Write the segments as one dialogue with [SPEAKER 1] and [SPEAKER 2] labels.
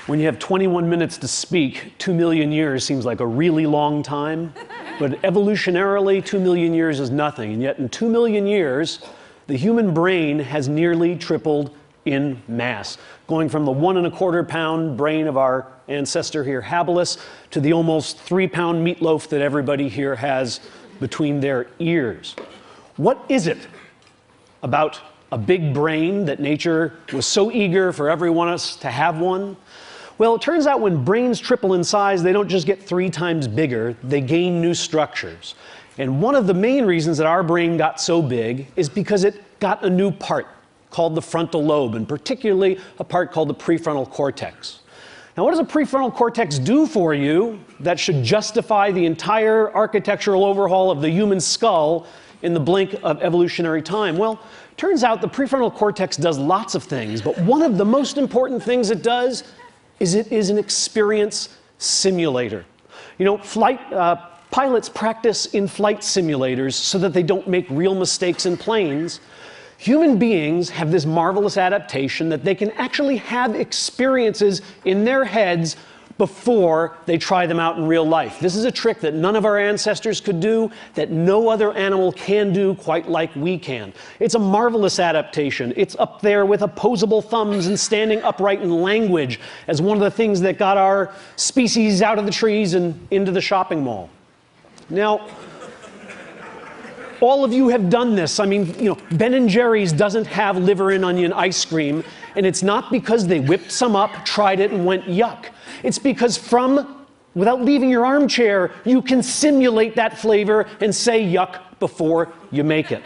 [SPEAKER 1] When you have 21 minutes to speak, 2 million years seems like a really long time. But evolutionarily, 2 million years is nothing. And yet in 2 million years, the human brain has nearly tripled in mass, going from the 1¼ pound brain of our ancestor here, habilis, to the almost 3-pound meatloaf that everybody here has between their ears. What is it about a big brain that nature was so eager for every one of us to have one? Well, it turns out when brains triple in size, they don't just get 3 times bigger, they gain new structures. And one of the main reasons that our brain got so big is because it got a new part called the frontal lobe, and particularly a part called the prefrontal cortex. Now, what does a prefrontal cortex do for you that should justify the entire architectural overhaul of the human skull in the blink of evolutionary time? Well, turns out the prefrontal cortex does lots of things, but one of the most important things it does is it is an experience simulator. You know, pilots practice in flight simulators so that they don't make real mistakes in planes. Human beings have this marvelous adaptation that they can actually have experiences in their heads before they try them out in real life. This is a trick that none of our ancestors could do, that no other animal can do quite like we can. It's a marvelous adaptation. It's up there with opposable thumbs and standing upright in language as one of the things that got our species out of the trees and into the shopping mall. Now, all of you have done this. I mean, you know, Ben & Jerry's doesn't have liver and onion ice cream, and it's not because they whipped some up, tried it, and went yuck. It's because without leaving your armchair, you can simulate that flavor and say yuck before you make it.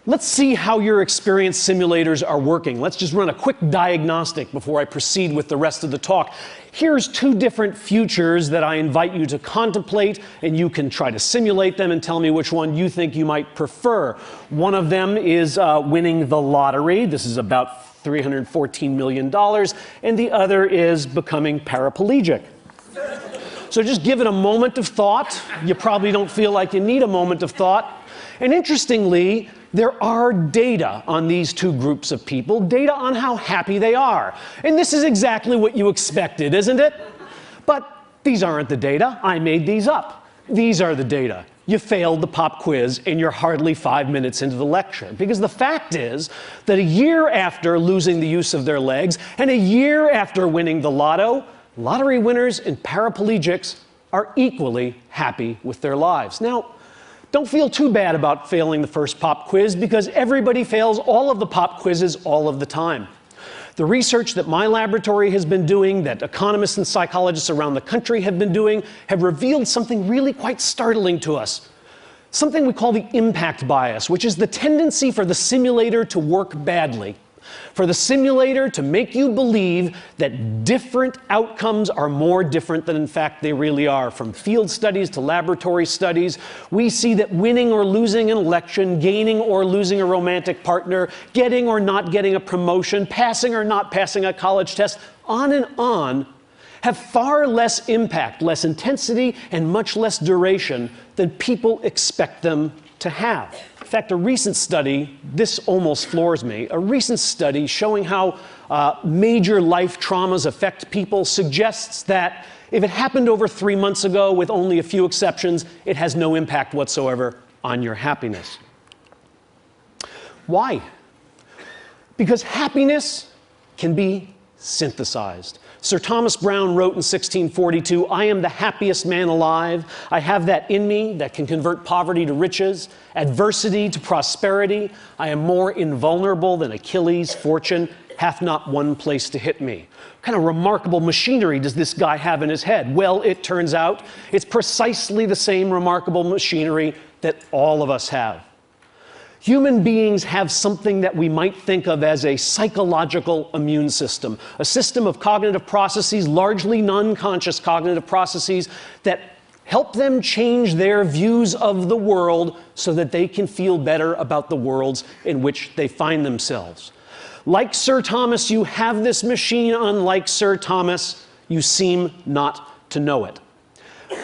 [SPEAKER 1] Let's see how your experience simulators are working. Let's just run a quick diagnostic before I proceed with the rest of the talk. Here's 2 different futures that I invite you to contemplate, and you can try to simulate them and tell me which one you think you might prefer. One of them is winning the lottery. This is about $314 million, and the other is becoming paraplegic. So just give it a moment of thought. You probably don't feel like you need a moment of thought. And interestingly, there are data on these 2 groups of people, data on how happy they are. And this is exactly what you expected, isn't it? But these aren't the data. I made these up. These are the data. You failed the pop quiz and you're hardly 5 minutes into the lecture. Because the fact is that a year after losing the use of their legs and a year after winning the lotto, lottery winners and paraplegics are equally happy with their lives. Now, don't feel too bad about failing the first pop quiz because everybody fails all of the pop quizzes all of the time. The research that my laboratory has been doing, that economists and psychologists around the country have been doing, have revealed something really quite startling to us. Something we call the impact bias, which is the tendency for the simulator to work badly. For the simulator to make you believe that different outcomes are more different than in fact they really are. From field studies to laboratory studies, we see that winning or losing an election, gaining or losing a romantic partner, getting or not getting a promotion, passing or not passing a college test, on and on, have far less impact, less intensity, and much less duration than people expect them to have. In fact, a recent study, this almost floors me, a recent study showing how major life traumas affect people suggests that if it happened over 3 months ago, with only a few exceptions, it has no impact whatsoever on your happiness. Why? Because happiness can be synthesized. Sir Thomas Browne wrote in 1642, "I am the happiest man alive. I have that in me that can convert poverty to riches, adversity to prosperity. I am more invulnerable than Achilles. Fortune hath not one place to hit me." What kind of remarkable machinery does this guy have in his head? Well, it turns out it's precisely the same remarkable machinery that all of us have. Human beings have something that we might think of as a psychological immune system, a system of cognitive processes, largely non-conscious cognitive processes, that help them change their views of the world so that they can feel better about the worlds in which they find themselves. Like Sir Thomas, you have this machine. Unlike Sir Thomas, you seem not to know it.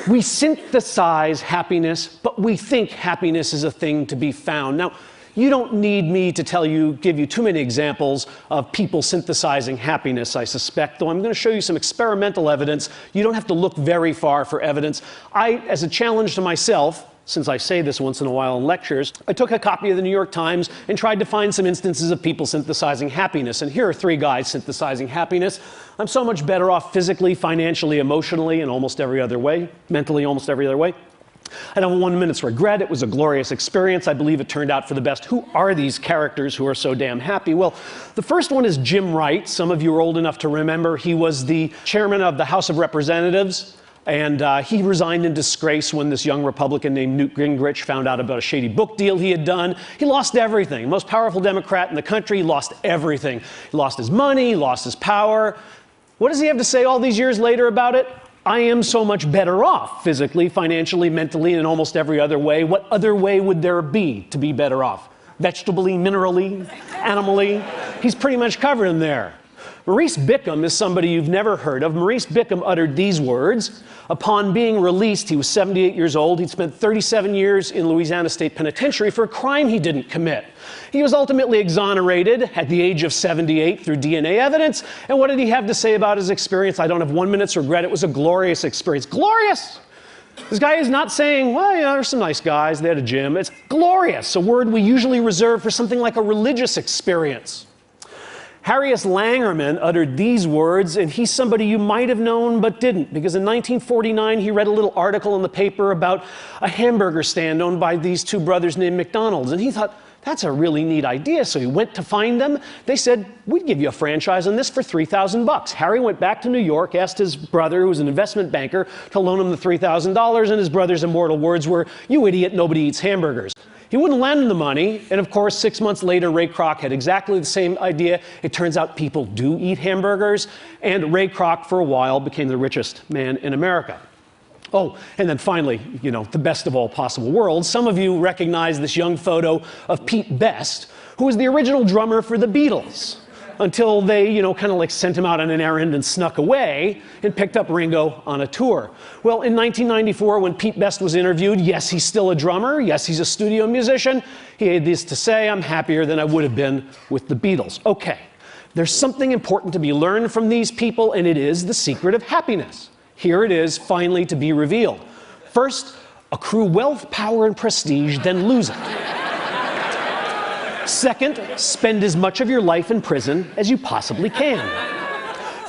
[SPEAKER 1] We synthesize happiness, but we think happiness is a thing to be found. Now, You don't need me to give you too many examples of people synthesizing happiness, I suspect, though I'm going to show you some experimental evidence. You don't have to look very far for evidence. As a challenge to myself, since I say this once in a while in lectures, I took a copy of the New York Times and tried to find some instances of people synthesizing happiness. And here are 3 guys synthesizing happiness. I'm so much better off physically, financially, emotionally, and almost every other way, mentally, almost every other way. I don't have 1 minute's regret. It was a glorious experience. I believe it turned out for the best. Who are these characters who are so damn happy? Well, the first one is Jim Wright. Some of you are old enough to remember. He was the chairman of the House of Representatives. And he resigned in disgrace when this young Republican named Newt Gingrich found out about a shady book deal he had done. He lost everything. Most powerful Democrat in the country, he lost everything. He lost his money, he lost his power. What does he have to say all these years later about it? I am so much better off physically, financially, mentally, and in almost every other way. What other way would there be to be better off? Vegetably, minerally, animally? He's pretty much covered in there. Maurice Bickham is somebody you've never heard of. Maurice Bickham uttered these words. Upon being released, he was 78 years old. He'd spent 37 years in Louisiana State Penitentiary for a crime he didn't commit. He was ultimately exonerated at the age of 78 through DNA evidence. And what did he have to say about his experience? I don't have 1 minute's regret. It was a glorious experience. Glorious! This guy is not saying, well, yeah, there's some nice guys. They had a gym. It's glorious, a word we usually reserve for something like a religious experience. Harriet Langerman uttered these words, and he's somebody you might have known but didn't, because in 1949 he read a little article in the paper about a hamburger stand owned by these 2 brothers named McDonald's, and he thought, that's a really neat idea. So he went to find them. They said, we'd give you a franchise on this for $3,000. Harry went back to New York, asked his brother, who was an investment banker, to loan him the $3,000, and his brother's immortal words were, you idiot, nobody eats hamburgers. He wouldn't lend him the money, and of course, 6 months later, Ray Kroc had exactly the same idea. It turns out people do eat hamburgers, and Ray Kroc, for a while, became the richest man in America. Oh, and then finally, the best of all possible worlds. Some of you recognize this young photo of Pete Best, who was the original drummer for the Beatles, until they, kind of like sent him out on an errand and snuck away and picked up Ringo on a tour. Well, in 1994, when Pete Best was interviewed, yes, he's still a drummer. Yes, he's a studio musician. He had this to say, I'm happier than I would have been with the Beatles. Okay, there's something important to be learned from these people, and it is the secret of happiness. Here it is, finally, to be revealed. First, accrue wealth, power, and prestige, then lose it. Second, spend as much of your life in prison as you possibly can.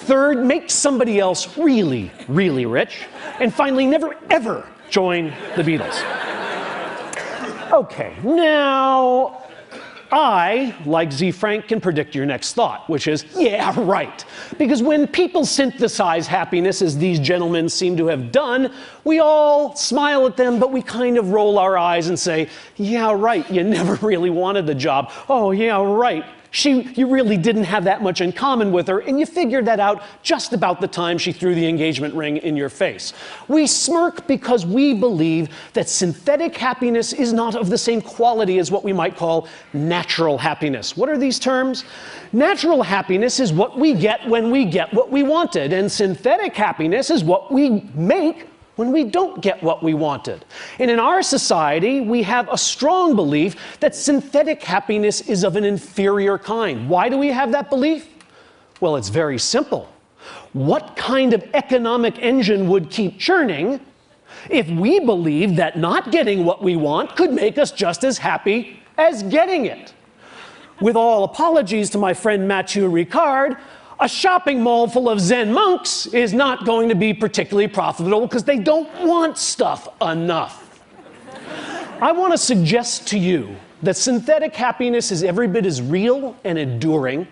[SPEAKER 1] Third, make somebody else really, really rich. And finally, never, ever join the Beatles. Okay, now, I, like Z. Frank, can predict your next thought, which is, yeah, right. Because when people synthesize happiness, as these gentlemen seem to have done, we all smile at them, but we kind of roll our eyes and say, yeah, right, you never really wanted the job. Oh, yeah, right. You really didn't have that much in common with her, and you figured that out just about the time she threw the engagement ring in your face. We smirk because we believe that synthetic happiness is not of the same quality as what we might call natural happiness. What are these terms? Natural happiness is what we get when we get what we wanted, and synthetic happiness is what we make when we don't get what we wanted. And in our society, we have a strong belief that synthetic happiness is of an inferior kind. Why do we have that belief? Well, it's very simple. What kind of economic engine would keep churning if we believed that not getting what we want could make us just as happy as getting it? With all apologies to my friend Mathieu Ricard, a shopping mall full of Zen monks is not going to be particularly profitable because they don't want stuff enough. I want to suggest to you that synthetic happiness is every bit as real and enduring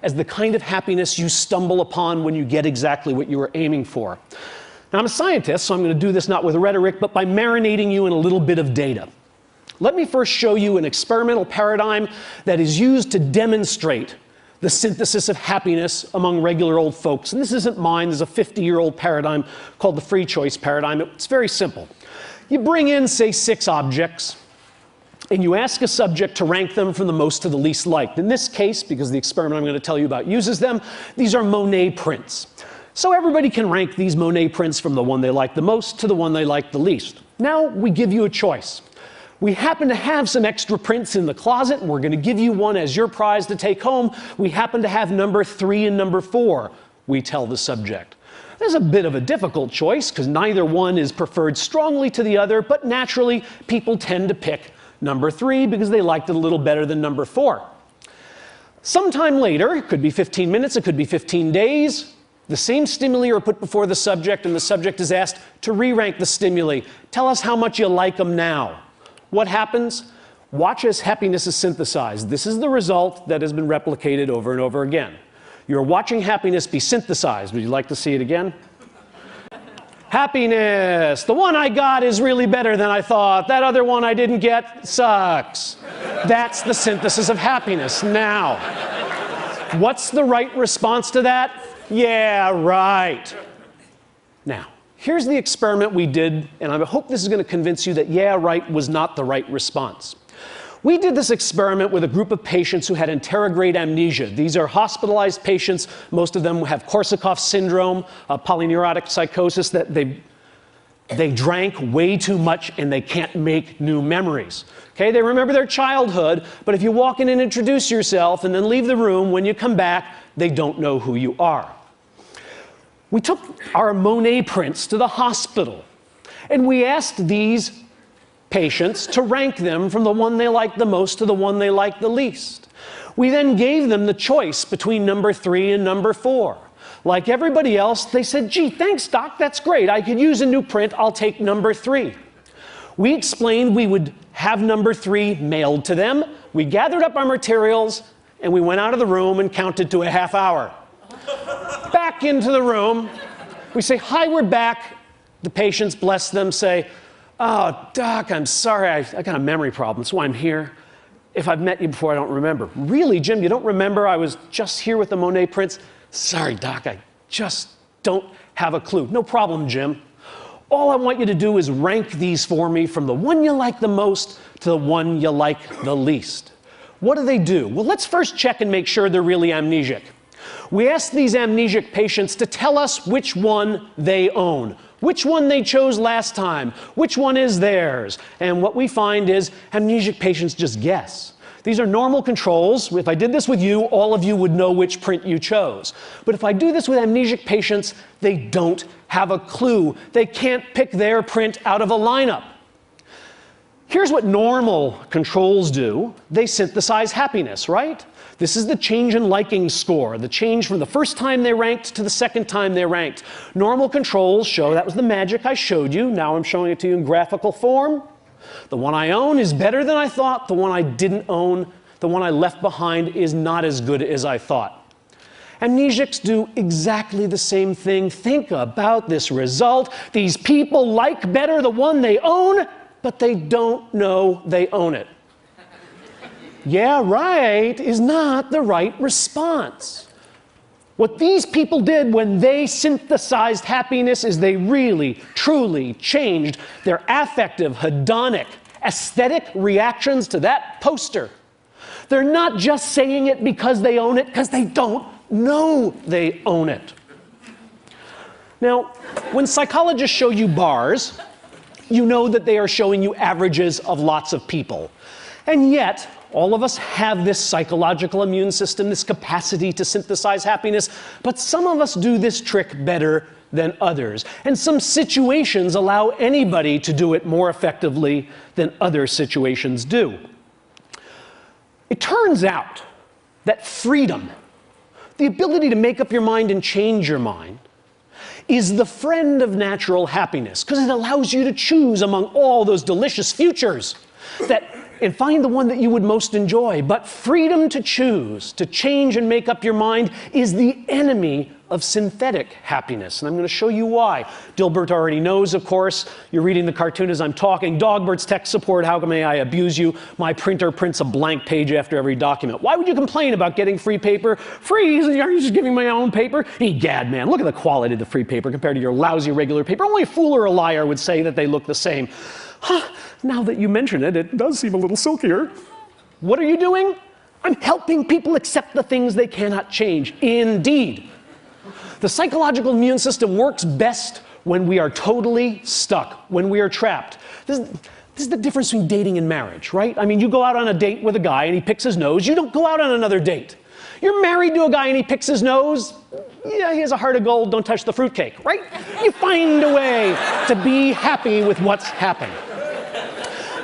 [SPEAKER 1] as the kind of happiness you stumble upon when you get exactly what you were aiming for. Now, I'm a scientist, so I'm going to do this not with rhetoric, but by marinating you in a little bit of data. Let me first show you an experimental paradigm that is used to demonstrate the synthesis of happiness among regular old folks. And this isn't mine. There's a 50-year-old paradigm called the free choice paradigm. It's very simple. You bring in, say, 6 objects, and you ask a subject to rank them from the most to the least liked. In this case, because the experiment I'm going to tell you about uses them, these are Monet prints. So everybody can rank these Monet prints from the one they like the most to the one they like the least. Now we give you a choice. We happen to have some extra prints in the closet, and we're going to give you one as your prize to take home. We happen to have number 3 and number 4, we tell the subject. There's a bit of a difficult choice because neither one is preferred strongly to the other, but naturally people tend to pick number 3 because they liked it a little better than number 4. Sometime later, it could be 15 minutes, it could be 15 days, the same stimuli are put before the subject and the subject is asked to re-rank the stimuli. Tell us how much you like them now. What happens? Watch as happiness is synthesized. This is the result that has been replicated over and over again. You're watching happiness be synthesized. Would you like to see it again? Happiness. The one I got is really better than I thought. That other one I didn't get sucks. That's the synthesis of happiness. Now, what's the right response to that? Yeah, right. Now, here's the experiment we did, and I hope this is going to convince you that yeah, right was not the right response. We did this experiment with a group of patients who had anterograde amnesia. These are hospitalized patients. Most of them have Korsakoff syndrome, polyneurotic psychosis, that they drank way too much and they can't make new memories. Okay, they remember their childhood, but if you walk in and introduce yourself and then leave the room, when you come back, they don't know who you are. We took our Monet prints to the hospital, and we asked these patients to rank them from the one they liked the most to the one they liked the least. We then gave them the choice between number 3 and number 4. Like everybody else, they said, gee, thanks, doc, that's great. I could use a new print. I'll take number 3. We explained we would have number 3 mailed to them. We gathered up our materials, and we went out of the room and counted to a half hour. Back into the room. We say, hi, we're back. The patients, bless them, say, oh, doc, I'm sorry, I got a memory problem. That's why I'm here. If I've met you before, I don't remember. Really, Jim, you don't remember? I was just here with the Monet prints. Sorry, doc, I just don't have a clue. No problem, Jim. All I want you to do is rank these for me from the one you like the most to the one you like the least. What do? Well, let's first check and make sure they're really amnesic. We asked these amnesic patients to tell us which one they own, which one they chose last time, which one is theirs. And what we find is amnesic patients just guess. These are normal controls. If I did this with you, all of you would know which print you chose. But if I do this with amnesic patients, they don't have a clue. They can't pick their print out of a lineup. Here's what normal controls do. They synthesize happiness, right? This is the change in liking score, the change from the first time they ranked to the second time they ranked. Normal controls show, that was the magic I showed you. Now I'm showing it to you in graphical form. The one I own is better than I thought. The one I didn't own, the one I left behind, is not as good as I thought. Amnesics do exactly the same thing. Think about this result. These people like better the one they own, but they don't know they own it. Yeah, right is not the right response. What these people did when they synthesized happiness is they really, truly changed their affective, hedonic, aesthetic reactions to that poster. They're not just saying it because they own it, because they don't know they own it. Now, when psychologists show you bars, you know that they are showing you averages of lots of people. And yet, all of us have this psychological immune system, this capacity to synthesize happiness, but some of us do this trick better than others. And some situations allow anybody to do it more effectively than other situations do. It turns out that freedom, the ability to make up your mind and change your mind, is the friend of natural happiness, because it allows you to choose among all those delicious futures and find the one that you would most enjoy. But freedom to choose, to change and make up your mind, is the enemy of synthetic happiness. And I'm going to show you why. Gilbert already knows, of course. You're reading the cartoon as I'm talking. Dogbert's tech support, how may I abuse you? My printer prints a blank page after every document. Why would you complain about getting free paper? Free? Are you just giving my own paper? Egad, man, look at the quality of the free paper compared to your lousy regular paper. Only a fool or a liar would say that they look the same. Now that you mention it, it does seem a little silkier. What are you doing? I'm helping people accept the things they cannot change. Indeed. The psychological immune system works best when we are totally stuck, when we are trapped. This is the difference between dating and marriage, right? I mean, you go out on a date with a guy and he picks his nose. You don't go out on another date. You're married to a guy and he picks his nose. Yeah, he has a heart of gold. Don't touch the fruitcake, right? You find a way to be happy with what's happened.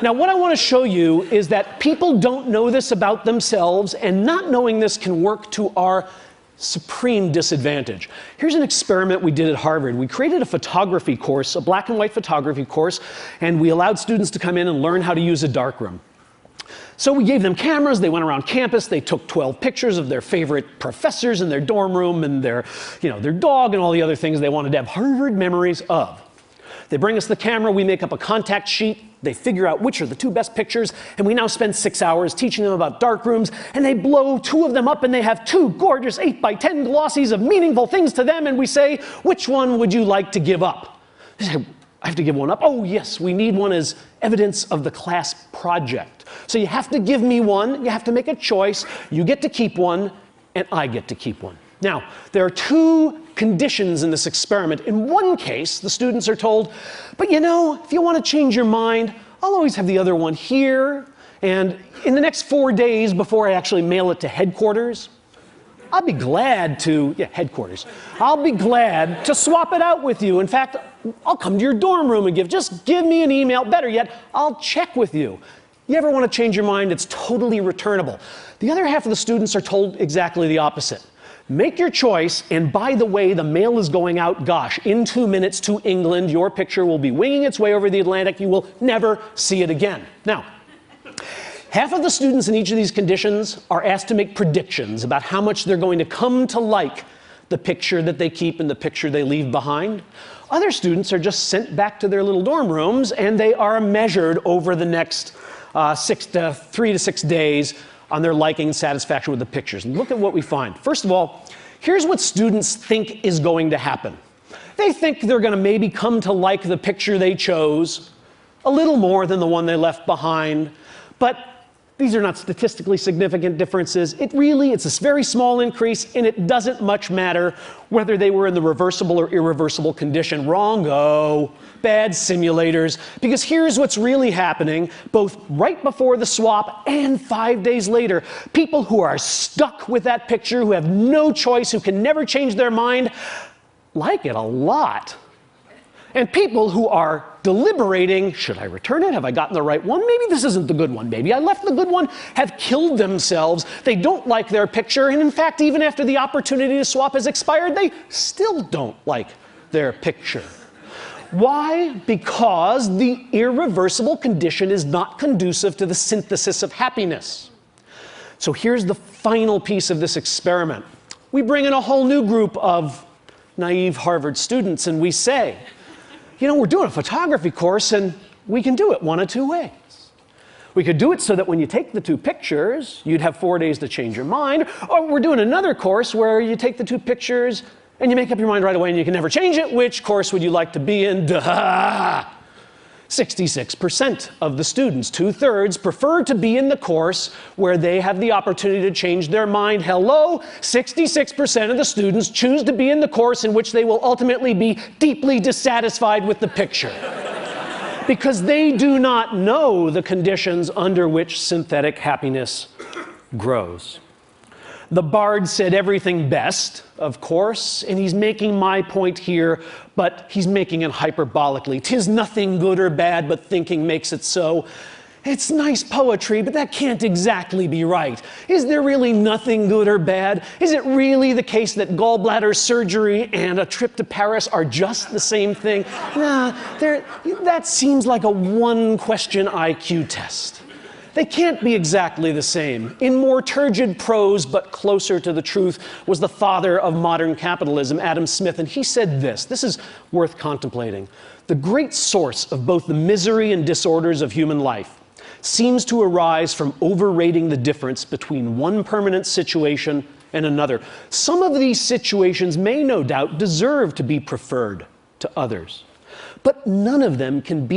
[SPEAKER 1] Now, what I want to show you is that people don't know this about themselves, and not knowing this can work to our supreme disadvantage. Here's an experiment we did at Harvard. We created a photography course, a black and white photography course, and we allowed students to come in and learn how to use a darkroom. So we gave them cameras, they went around campus, they took 12 pictures of their favorite professors in their dorm room and their dog and all the other things they wanted to have Harvard memories of. They bring us the camera, we make up a contact sheet, they figure out which are the 2 best pictures, and we now spend 6 hours teaching them about darkrooms, and they blow 2 of them up and they have 2 gorgeous 8x10 glossies of meaningful things to them, and we say, which one would you like to give up? They say, I have to give one up? Oh yes, we need one as evidence of the class project. So you have to give me one, you have to make a choice, you get to keep one, and I get to keep one. Now, there are 2 conditions in this experiment. In one case, the students are told, but if you want to change your mind, I'll always have the other one here, and in the next 4 days before I actually mail it to headquarters, I'll be glad to, headquarters, I'll be glad to swap it out with you. In fact, I'll come to your dorm room and just give me an email. Better yet, I'll check with you. You ever want to change your mind? It's totally returnable. The other half of the students are told exactly the opposite. Make your choice, and by the way, the mail is going out, gosh, in 2 minutes to England. Your picture will be winging its way over the Atlantic. You will never see it again. Now, half of the students in each of these conditions are asked to make predictions about how much they're going to come to like the picture that they keep and the picture they leave behind. Other students are just sent back to their little dorm rooms, and they are measured over the next 3 to 6 days on their liking and satisfaction with the pictures. Look at what we find. First of all, here's what students think is going to happen. They think they're going to maybe come to like the picture they chose a little more than the one they left behind, but these are not statistically significant differences. It's a very small increase, and it doesn't much matter whether they were in the reversible or irreversible condition. Wrong-o. Bad simulators. Because here's what's really happening, both right before the swap and 5 days later. People who are stuck with that picture, who have no choice, who can never change their mind, like it a lot. And people who are deliberating, should I return it? Have I gotten the right one? Maybe this isn't the good one. Maybe I left the good one, have killed themselves. They don't like their picture. And in fact, even after the opportunity to swap has expired, they still don't like their picture. Why? Because the irreversible condition is not conducive to the synthesis of happiness. So here's the final piece of this experiment. We bring in a whole new group of naive Harvard students, and we say, we're doing a photography course, and we can do it one of 2 ways. We could do it so that when you take the 2 pictures, you'd have 4 days to change your mind, or we're doing another course where you take the 2 pictures and you make up your mind right away and you can never change it. Which course would you like to be in? Duh! 66% of the students, 2/3, prefer to be in the course where they have the opportunity to change their mind. Hello? 66% of the students choose to be in the course in which they will ultimately be deeply dissatisfied with the picture. Because they do not know the conditions under which synthetic happiness grows. The bard said everything best, of course, and he's making my point here, but he's making it hyperbolically. 'Tis nothing good or bad, but thinking makes it so. It's nice poetry, but that can't exactly be right. Is there really nothing good or bad? Is it really the case that gallbladder surgery and a trip to Paris are just the same thing? Nah, that seems like a one-question IQ test. They can't be exactly the same. In more turgid prose, but closer to the truth, was the father of modern capitalism, Adam Smith, and he said this. This is worth contemplating. The great source of both the misery and disorders of human life seems to arise from overrating the difference between one permanent situation and another. Some of these situations may no doubt deserve to be preferred to others, but none of them can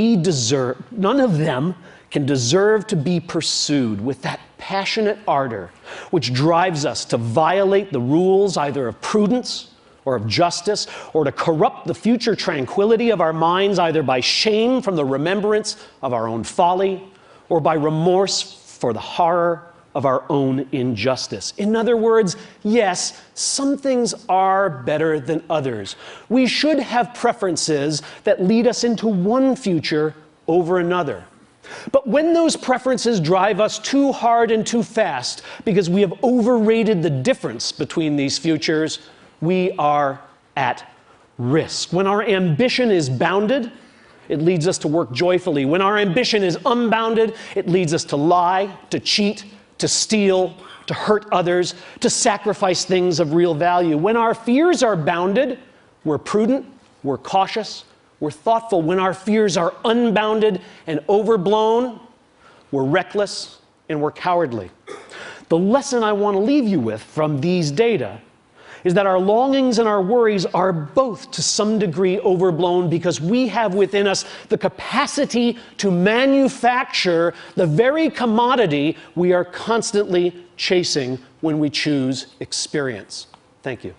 [SPEAKER 1] deserve to be pursued with that passionate ardor which drives us to violate the rules either of prudence or of justice, or to corrupt the future tranquility of our minds either by shame from the remembrance of our own folly or by remorse for the horror of our own injustice. In other words, yes, some things are better than others. We should have preferences that lead us into one future over another. But when those preferences drive us too hard and too fast because we have overrated the difference between these futures, we are at risk. When our ambition is bounded, it leads us to work joyfully. When our ambition is unbounded, it leads us to lie, to cheat, to steal, to hurt others, to sacrifice things of real value. When our fears are bounded, we're prudent, we're cautious, we're thoughtful. When our fears are unbounded and overblown, we're reckless and we're cowardly. The lesson I want to leave you with from these data is that our longings and our worries are both to some degree overblown because we have within us the capacity to manufacture the very commodity we are constantly chasing when we choose experience. Thank you.